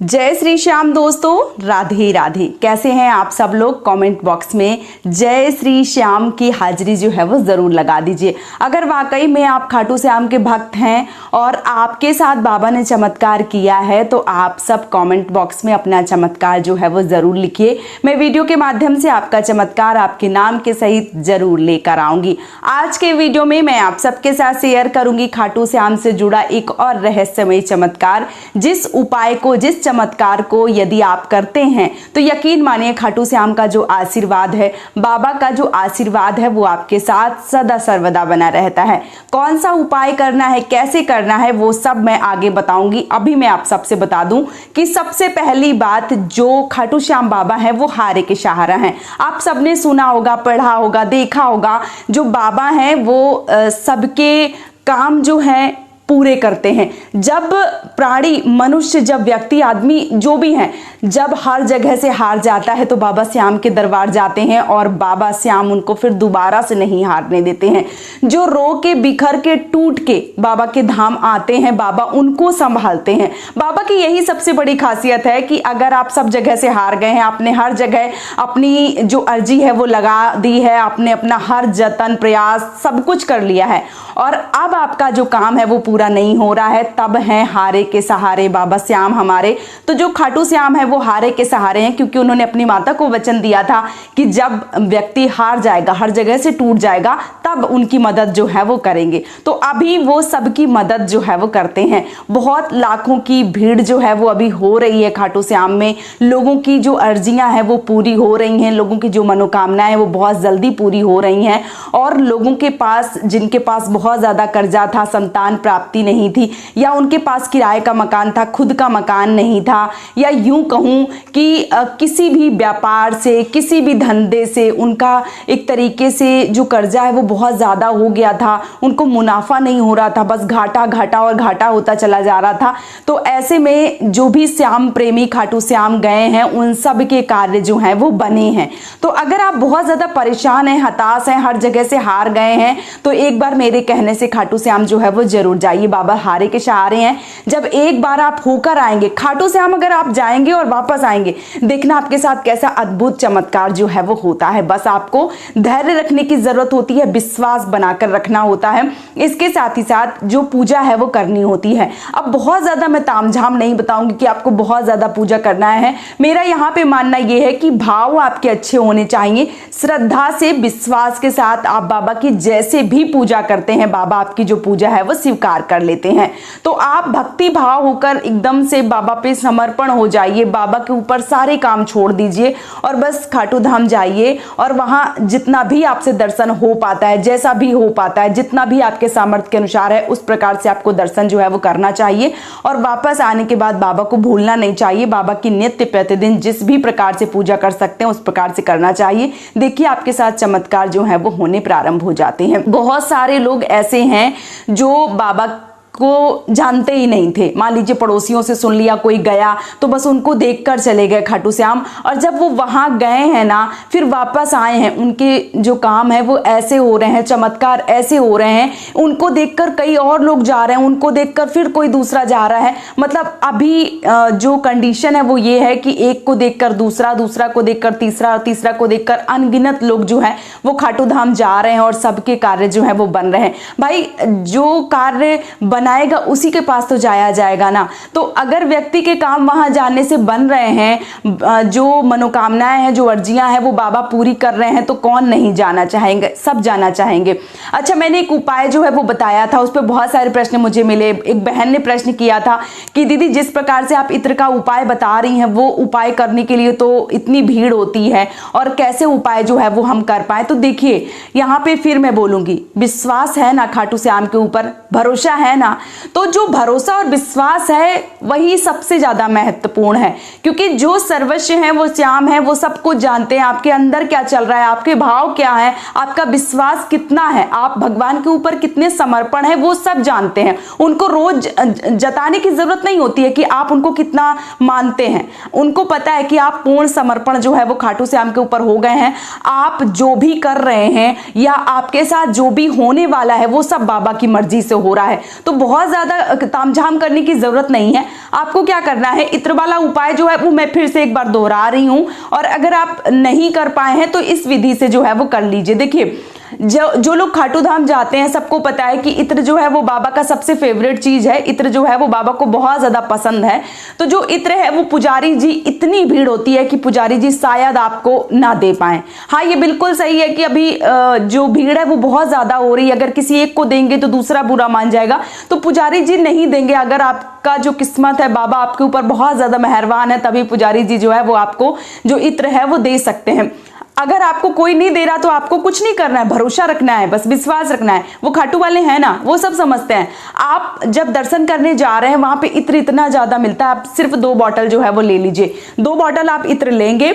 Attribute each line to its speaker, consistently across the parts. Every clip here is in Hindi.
Speaker 1: जय श्री श्याम दोस्तों, राधे राधे। कैसे हैं आप सब लोग? कमेंट बॉक्स में जय श्री श्याम की हाजिरी जो है वो ज़रूर लगा दीजिए। अगर वाकई में आप खाटू श्याम के भक्त हैं और आपके साथ बाबा ने चमत्कार किया है तो आप सब कमेंट बॉक्स में अपना चमत्कार जो है वो ज़रूर लिखिए। मैं वीडियो के माध्यम से आपका चमत्कार आपके नाम के सहित ज़रूर लेकर आऊँगी। आज के वीडियो में मैं आप सबके साथ शेयर करूँगी खाटू श्याम से जुड़ा एक और रहस्यमय चमत्कार। जिस उपाय को, जिस चमत्कार को यदि आप करते हैं तो यकीन मानिए खाटू श्याम का जो आशीर्वाद है, बाबा का जो आशीर्वाद है वो आपके साथ सदा सर्वदा बना रहता है। कौन सा उपाय करना है, कैसे करना है, वो सब मैं आगे बताऊंगी। अभी मैं आप सबसे बता दूं कि सबसे पहली बात, जो खाटू श्याम बाबा है वो हारे के सहारा हैं। आप सबने सुना होगा, पढ़ा होगा, देखा होगा, जो बाबा हैं वो सबके काम जो है पूरे करते हैं। जब प्राणी, मनुष्य, जब व्यक्ति, आदमी जो भी हैं, जब हर जगह से हार जाता है तो बाबा श्याम के दरबार जाते हैं और बाबा श्याम उनको फिर दोबारा से नहीं हारने देते हैं। जो रो के, बिखर के, टूट के बाबा के धाम आते हैं, बाबा उनको संभालते हैं। बाबा की यही सबसे बड़ी खासियत है कि अगर आप सब जगह से हार गए हैं, आपने हर जगह अपनी जो अर्जी है वो लगा दी है, आपने अपना हर जतन, प्रयास सब कुछ कर लिया है और अब आपका जो काम है वो पूरा नहीं हो रहा है, तब हैं हारे के सहारे बाबा श्याम हमारे। तो जो खाटू श्याम है वो हारे के सहारे हैं, क्योंकि उन्होंने अपनी माता को वचन दिया था कि जब व्यक्ति हार जाएगा, हर जगह से टूट जाएगा, तब उनकी मदद जो है वो करेंगे। तो अभी वो सबकी मदद जो है वो करते हैं। बहुत लाखों की भीड़ जो है वो अभी हो रही है खाटू श्याम में। लोगों की जो अर्जियां हैं वो पूरी हो रही हैं, लोगों की जो मनोकामनाएं वो बहुत जल्दी पूरी हो रही हैं। और लोगों के पास, जिनके पास बहुत ज्यादा कर्जा था, संतान प्राप्ति नहीं थी, या उनके पास किराए का मकान था, खुद का मकान नहीं था, या यूं कहूं कि किसी भी व्यापार से, किसी भी धंधे से उनका एक तरीके से जो कर्जा है वो बहुत ज़्यादा हो गया था, उनको मुनाफा नहीं हो रहा था, बस घाटा घाटा और घाटा होता चला जा रहा था। तो ऐसे में जो भी श्याम प्रेमी खाटू श्याम गए हैं उन सब के कार्य जो हैं वो बने हैं। तो अगर आप बहुत ज़्यादा परेशान हैं, हताश हैं, हर जगह से हार गए हैं, तो एक बार मेरे कहने से खाटू श्याम जो है वो जरूर जाइए। बाबा हारे के सहारे हैं। जब एक बार आप होकर आएंगे खाटू श्याम, अगर आप जाएंगे और वापस आएंगे, देखना आपके साथ कैसा अद्भुत चमत्कार जो है वो होता है। बस आपको धैर्य रखने की जरूरत होती है, विश्वास बनाकर रखना होता है। इसके साथ ही साथ जो पूजा है वो करनी होती है। अब बहुत ज्यादा मैं तामझाम नहीं बताऊंगी कि आपको बहुत ज्यादा पूजा करना है। मेरा यहाँ पे मानना यह है कि भाव आपके अच्छे होने चाहिए। श्रद्धा से, विश्वास के साथ आप बाबा की जैसे भी पूजा करते हैं, बाबा आपकी जो पूजा है वो स्वीकार कर लेते हैं। तो आप भक्ति भाव होकर एकदम से बाबा पे समर्पण हो जाइए, बाबा के ऊपर सारे काम छोड़ दीजिए और बस खाटू धाम जाइए। और वहां जितना भी आपसे दर्शन हो पाता है, जैसा भी हो पाता है, जितना भी आपके सामर्थ्य के अनुसार है, उस प्रकार से आपको दर्शन जो है वो करना चाहिए। और वापस आने के बाद बाबा को भूलना नहीं चाहिए। बाबा की नित्य प्रतिदिन जिस भी प्रकार से पूजा कर सकते हैं उस प्रकार से करना चाहिए। देखिए आपके साथ चमत्कार जो है वो होने प्रारंभ हो जाते हैं। बहुत सारे लोग ऐसे हैं जो बाबा को जानते ही नहीं थे। मान लीजिए पड़ोसियों से सुन लिया, कोई गया तो बस उनको देखकर चले गए खाटू श्याम, और जब वो वहां गए हैं ना, फिर वापस आए हैं, उनके जो काम है वो ऐसे हो रहे हैं, चमत्कार ऐसे हो रहे हैं, उनको देखकर कई और लोग जा रहे हैं, उनको देखकर फिर कोई दूसरा जा रहा है। मतलब अभी जो कंडीशन है वो ये है कि एक को देखकर दूसरा, दूसरा को देखकर तीसरा, तीसरा को देखकर अनगिनत लोग जो है वो खाटू धाम जा रहे हैं और सबके कार्य जो है वो बन रहे हैं। भाई जो कार्य बनाएगा उसी के पास तो जाया जाएगा ना। तो अगर व्यक्ति के काम वहां जाने से बन रहे हैं, जो मनोकामनाएं हैं, जो अर्जियां हैं वो बाबा पूरी कर रहे हैं, तो कौन नहीं जाना चाहेंगे? सब जाना चाहेंगे। अच्छा, मैंने एक उपाय जो है वो बताया था, उस पर बहुत सारे प्रश्न मुझे मिले। एक बहन ने प्रश्न किया था कि दीदी जिस प्रकार से आप इत्र का उपाय बता रही हैं वो उपाय करने के लिए तो इतनी भीड़ होती है, और कैसे उपाय जो है वो हम कर पाए। तो देखिए यहाँ पे फिर मैं बोलूंगी, विश्वास है ना खाटू श्याम के ऊपर, भरोसा है ना, तो जो भरोसा और विश्वास है वही सबसे ज्यादा महत्वपूर्ण है। क्योंकि जो सर्वस्व है वो श्याम है, वो सब कुछ जानते हैं, आपके अंदर क्या चल रहा है, आपके भाव क्या है, आपका विश्वास कितना है, आप भगवान के ऊपर कितने समर्पण है, वो सब जानते हैं। उनको रोज जताने की जरूरत नहीं होती है कि आप उनको कितना मानते हैं। उनको पता है कि आप पूर्ण समर्पण जो है वो खाटू श्याम के ऊपर हो गए हैं। आप जो भी कर रहे हैं या आपके साथ जो भी होने वाला है वो सब बाबा की मर्जी से हो रहा है। तो बहुत ज्यादा तामझाम करने की जरूरत नहीं है। आपको क्या करना है, इत्र वाला उपाय जो है वो मैं फिर से एक बार दोहरा रही हूं, और अगर आप नहीं कर पाए हैं तो इस विधि से जो है वो कर लीजिए। देखिए, जो लोग खाटू धाम जाते हैं सबको पता है कि इत्र जो है वो बाबा का सबसे फेवरेट चीज है। इत्र जो है वो बाबा को बहुत ज्यादा पसंद है। तो जो इत्र है वो पुजारी जी, इतनी भीड़ होती है कि पुजारी जी शायद आपको ना दे पाए। हाँ, ये बिल्कुल सही है कि अभी जो भीड़ है वो बहुत ज्यादा हो रही है। अगर किसी एक को देंगे तो दूसरा बुरा मान जाएगा, तो पुजारी जी नहीं देंगे। अगर आपका जो किस्मत है, बाबा आपके ऊपर बहुत ज्यादा मेहरबान है, तभी पुजारी जी जो है वो आपको जो इत्र है वो दे सकते हैं। अगर आपको कोई नहीं दे रहा तो आपको कुछ नहीं करना है, भरोसा रखना है, बस विश्वास रखना है। वो खाटू वाले हैं ना, वो सब समझते हैं। आप जब दर्शन करने जा रहे हैं वहां पे इत्र इतना ज्यादा मिलता है, आप सिर्फ 2 बॉटल जो है वो ले लीजिए। 2 बॉटल आप इत्र लेंगे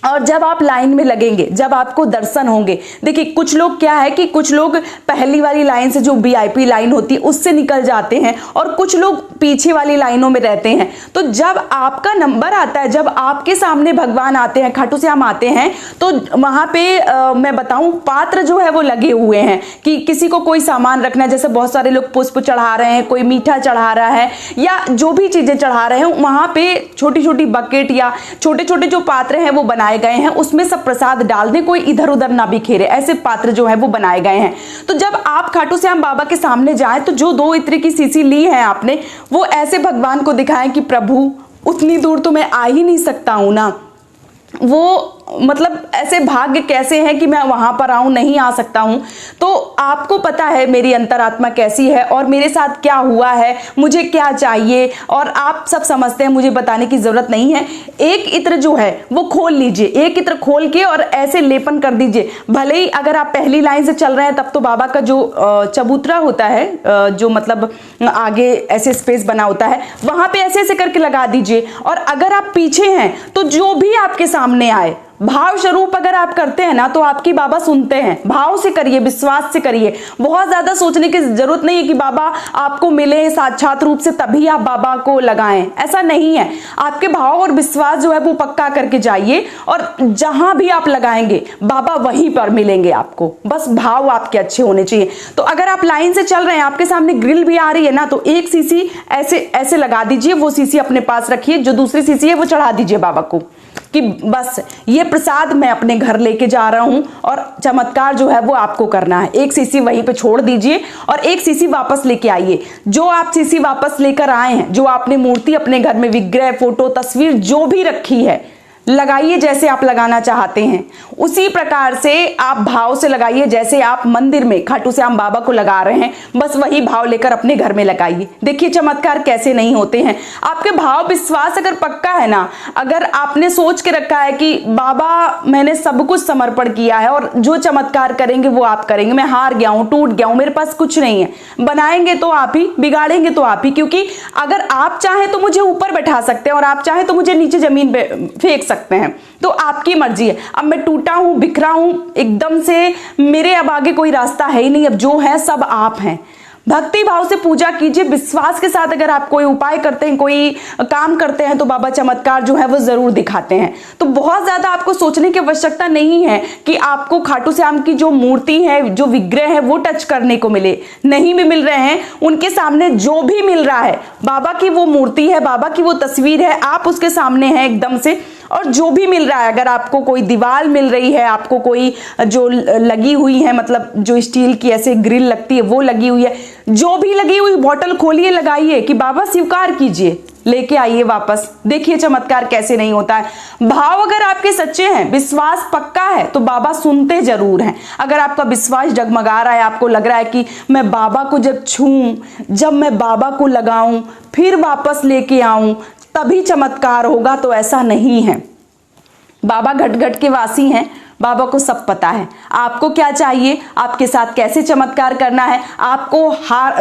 Speaker 1: और जब आप लाइन में लगेंगे, जब आपको दर्शन होंगे, देखिए कुछ लोग क्या है कि कुछ लोग पहली वाली लाइन से, जो वीआईपी लाइन होती है उससे निकल जाते हैं, और कुछ लोग पीछे वाली लाइनों में रहते हैं। तो जब आपका नंबर आता है, जब आपके सामने भगवान आते हैं, खाटू श्याम आते हैं, तो वहां पे मैं बताऊं, पात्र जो है वो लगे हुए हैं कि किसी को कोई सामान रखना है। जैसे बहुत सारे लोग पुष्प चढ़ा रहे हैं, कोई मीठा चढ़ा रहा है, या जो भी चीजें चढ़ा रहे हैं, वहां पे छोटी छोटी बकेट या छोटे छोटे जो पात्र हैं वो बनाए गए हैं, उसमें सब प्रसाद डाल दें, कोई इधर उधर ना बिखेरे, ऐसे पात्र जो है वो बनाए गए हैं। तो जब आप खाटू श्याम बाबा के सामने जाएं तो जो 2 इत्र की शीशी ली है आपने, वो ऐसे भगवान को दिखाएं कि प्रभु उतनी दूर तो मैं आ ही नहीं सकता हूं ना, वो मतलब ऐसे भाग्य कैसे है कि मैं वहां पर आऊं, नहीं आ सकता हूं। तो आपको पता है मेरी अंतरात्मा कैसी है और मेरे साथ क्या हुआ है, मुझे क्या चाहिए, और आप सब समझते हैं, मुझे बताने की जरूरत नहीं है। एक इत्र जो है वो खोल लीजिए, एक इत्र खोल के और ऐसे लेपन कर दीजिए। भले ही अगर आप पहली लाइन से चल रहे हैं तब तो बाबा का जो चबूतरा होता है, जो मतलब आगे ऐसे स्पेस बना होता है, वहां पे ऐसे ऐसे करके लगा दीजिए। और अगर आप पीछे हैं तो जो भी आपके सामने आए, भाव स्वरूप अगर आप करते हैं ना, तो आपकी बाबा सुनते हैं। भाव से करिए, विश्वास से करिए। बहुत ज्यादा सोचने की जरूरत नहीं है कि बाबा आपको मिले साक्षात रूप से तभी आप बाबा को लगाएं, ऐसा नहीं है। आपके भाव और विश्वास जो है वो पक्का करके जाइए, और जहां भी आप लगाएंगे बाबा वहीं पर मिलेंगे आपको। बस भाव आपके अच्छे होने चाहिए। तो अगर आप लाइन से चल रहे हैं, आपके सामने ग्रिल भी आ रही है ना, तो एक शीशी ऐसे ऐसे लगा दीजिए, वो शीशी अपने पास रखिए, जो दूसरी शीशी है वो चढ़ा दीजिए बाबा को, कि बस ये प्रसाद मैं अपने घर लेके जा रहा हूं, और चमत्कार जो है वो आपको करना है। एक शीशी वहीं पे छोड़ दीजिए और एक शीशी वापस लेके आइए। जो आप शीशी वापस लेकर आए हैं, जो आपने मूर्ति अपने घर में, विग्रह, फोटो, तस्वीर जो भी रखी है, लगाइए जैसे आप लगाना चाहते हैं। उसी प्रकार से आप भाव से लगाइए, जैसे आप मंदिर में खाटू श्याम बाबा को लगा रहे हैं, बस वही भाव लेकर अपने घर में लगाइए। देखिए चमत्कार कैसे नहीं होते हैं। आपके भाव विश्वास अगर पक्का है ना, अगर आपने सोच के रखा है कि बाबा मैंने सब कुछ समर्पण किया है और जो चमत्कार करेंगे वो आप करेंगे, मैं हार गया हूं, टूट गया हूं, मेरे पास कुछ नहीं है, बनाएंगे तो आप ही, बिगाड़ेंगे तो आप ही। क्योंकि अगर आप चाहें तो मुझे ऊपर बैठा सकते हैं और आप चाहें तो मुझे नीचे जमीन पे फेंक सकते हैं, तो आपकी मर्जी है। अब मैं टूटा हूं, बिखरा हूं एकदम से, मेरे अब आगे कोई रास्ता है ही नहीं, अब जो है सब आप हैं। भक्ति भाव से पूजा कीजिए, विश्वास के साथ अगर आप कोई उपाय करते हैं, कोई काम करते हैं, तो बाबा चमत्कार जो है वो जरूर दिखाते हैं। तो बहुत ज्यादा आपको सोचने की आवश्यकता नहीं है कि आपको खाटू श्याम की जो मूर्ति है, जो विग्रह है, वो टच करने को मिले। नहीं भी मिल रहे हैं, उनके सामने जो भी मिल रहा है, बाबा की वो मूर्ति है, बाबा की वो तस्वीर है, आप उसके सामने हैं एकदम से। और जो भी मिल रहा है, अगर आपको कोई दीवार मिल रही है, आपको कोई जो लगी हुई है, मतलब जो स्टील की ऐसे ग्रिल लगती है वो लगी हुई है, जो भी लगी हुई बॉटल खोलिए, लगाइए कि बाबा स्वीकार कीजिए, लेके आइए वापस। देखिए चमत्कार कैसे नहीं होता है। भाव अगर आपके सच्चे हैं, विश्वास पक्का है, तो बाबा सुनते जरूर हैं। अगर आपका विश्वास डगमगा रहा है, आपको लग रहा है कि मैं बाबा को जब छूऊं, जब मैं बाबा को लगाऊं, फिर वापस लेके आऊं, तभी चमत्कार होगा, तो ऐसा नहीं है। बाबा घट घट के वासी हैं, बाबा को सब पता है आपको क्या चाहिए, आपके साथ कैसे चमत्कार करना है, आपको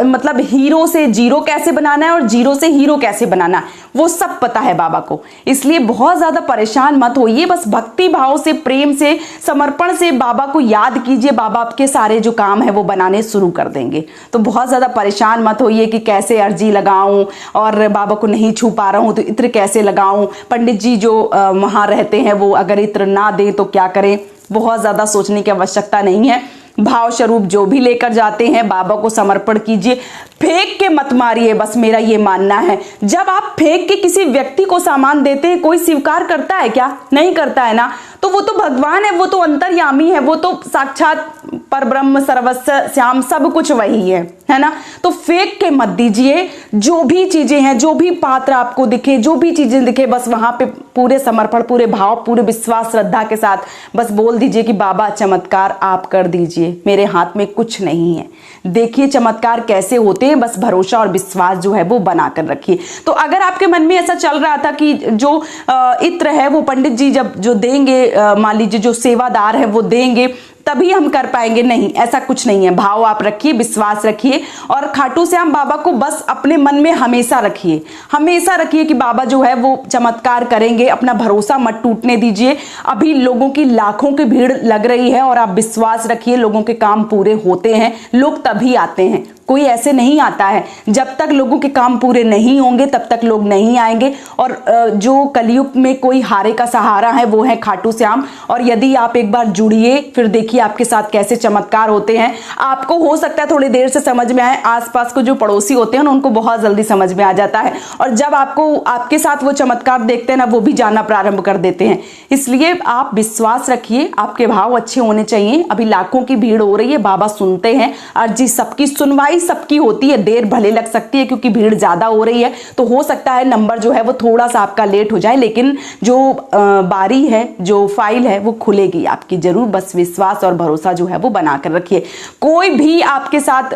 Speaker 1: मतलब हीरो से जीरो कैसे बनाना है और जीरो से हीरो कैसे बनाना है, वो सब पता है बाबा को। इसलिए बहुत ज्यादा परेशान मत होइए, बस भक्ति भाव से, प्रेम से, समर्पण से बाबा को याद कीजिए, बाबा आपके सारे जो काम है वो बनाने शुरू कर देंगे। तो बहुत ज्यादा परेशान मत होइए कि कैसे अर्जी लगाऊं और बाबा को नहीं छू पा रहा हूं तो इत्र कैसे लगाऊं, पंडित जी जो वहां रहते हैं वो अगर इत्र ना दे तो क्या करें। बहुत ज्यादा सोचने की आवश्यकता नहीं है। भाव स्वरूप जो भी लेकर जाते हैं बाबा को समर्पण कीजिए, फेंक के मत मारिए, बस मेरा ये मानना है। जब आप फेंक के किसी व्यक्ति को सामान देते हैं, कोई स्वीकार करता है क्या? नहीं करता है ना। तो वो तो भगवान है, वो तो अंतर्यामी है, वो तो साक्षात परब्रह्म सर्वस्व श्याम सब कुछ वही है ना। तो फेंक के मत दीजिए। जो भी चीजें हैं, जो भी पात्र आपको दिखे, जो भी चीजें दिखे, बस वहां पे पूरे समर्पण, पूरे भाव, पूरे विश्वास श्रद्धा के साथ बस बोल दीजिए कि बाबा चमत्कार आप कर दीजिए, मेरे हाथ में कुछ नहीं है। देखिए चमत्कार कैसे होते हैं, बस भरोसा और विश्वास जो है वो बनाकर रखिए। तो अगर आपके मन में ऐसा चल रहा था कि जो इत्र है वो पंडित जी जब जो देंगे, मान लीजिए जो सेवादार है वो देंगे तभी हम कर पाएंगे, नहीं, ऐसा कुछ नहीं है। भाव आप रखिए, विश्वास रखिए और खाटू श्याम बाबा को बस अपने मन में हमेशा रखिए, हमेशा रखिए कि बाबा जो है वो चमत्कार करेंगे। अपना भरोसा मत टूटने दीजिए। अभी लोगों की लाखों की भीड़ लग रही है और आप विश्वास रखिए, लोगों के काम पूरे होते हैं। लोग तभी आते हैं, कोई ऐसे नहीं आता है। जब तक लोगों के काम पूरे नहीं होंगे तब तक लोग नहीं आएंगे। और जो कलयुग में कोई हारे का सहारा है वो है खाटू श्याम। और यदि आप एक बार जुड़िए, फिर देखिए आपके साथ कैसे चमत्कार होते हैं। आपको हो सकता है थोड़ी देर से समझ में आए, आसपास को जो पड़ोसी होते हैं ना उनको बहुत जल्दी समझ में आ जाता है। और जब आपको आपके साथ वो चमत्कार देखते हैं ना, वो भी जानना प्रारंभ कर देते हैं। इसलिए आप विश्वास रखिए, आपके भाव अच्छे होने चाहिए। अभी लाखों की भीड़ हो रही है, बाबा सुनते हैं। अर्जी सबकी, सुनवाई सबकी होती है, देर भले लग सकती है क्योंकि भीड़ ज्यादा हो रही है। तो हो सकता है नंबर जो है वो थोड़ा सा आपका लेट हो जाए, लेकिन जो बारी है, जो फाइल है वो खुलेगी आपकी जरूर। बस विश्वास और भरोसा जो है वो बनाकर रखिए। कोई भी आपके साथ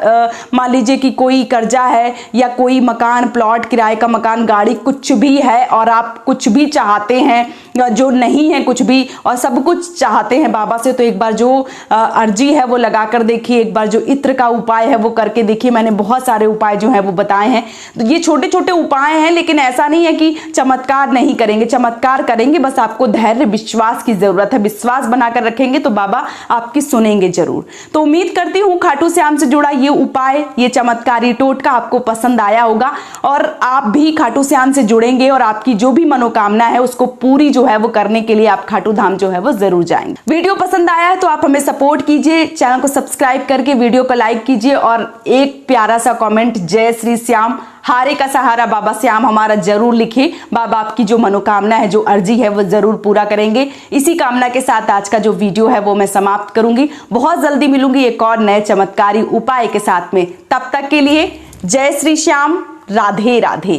Speaker 1: मान लीजिए कि कोई कर्जा है या कोई मकान, प्लॉट, किराए का मकान, गाड़ी, कुछ भी है और आप कुछ भी चाहते हैं जो नहीं है कुछ भी, और सब कुछ चाहते हैं बाबा से, तो एक बार जो अर्जी है वो लगाकर देखिए। एक बार जो इत्र का उपाय है वो करके देखिए। मैंने बहुत सारे उपाय जो है वो बताए हैं। तो ये छोटे छोटे उपाय हैं, लेकिन ऐसा नहीं है कि चमत्कार नहीं करेंगे, चमत्कार करेंगे। बस आपको धैर्य विश्वास की जरूरत है। विश्वास बनाकर रखेंगे तो बाबा आपकी सुनेंगे जरूर। तो उम्मीद करती हूँ खाटू श्याम से जुड़ा ये उपाय, ये चमत्कारी टोटका आपको पसंद आया होगा और आप भी खाटू श्याम से जुड़ेंगे और आपकी जो भी मनोकामना है उसको पूरी जो है वो करने के लिए आप खाटू धाम जो है वो जरूर जाएंगे। वीडियो पसंद आया है तो आप हमें सपोर्ट कीजिए, चैनल को सब्सक्राइब करके वीडियो को लाइक कीजिए और एक प्यारा सा कमेंट जय श्री श्याम, हारे का सहारा बाबा श्याम हमारा जरूर लिखिए। बाबा आपकी जो मनोकामना है, जो अर्जी है वो जरूर पूरा करेंगे। इसी कामना के साथ आज का जो वीडियो है वो मैं समाप्त करूंगी। बहुत जल्दी मिलूंगी एक और नए चमत्कारी उपाय के साथ में। तब तक के लिए जय श्री श्याम, राधे राधे।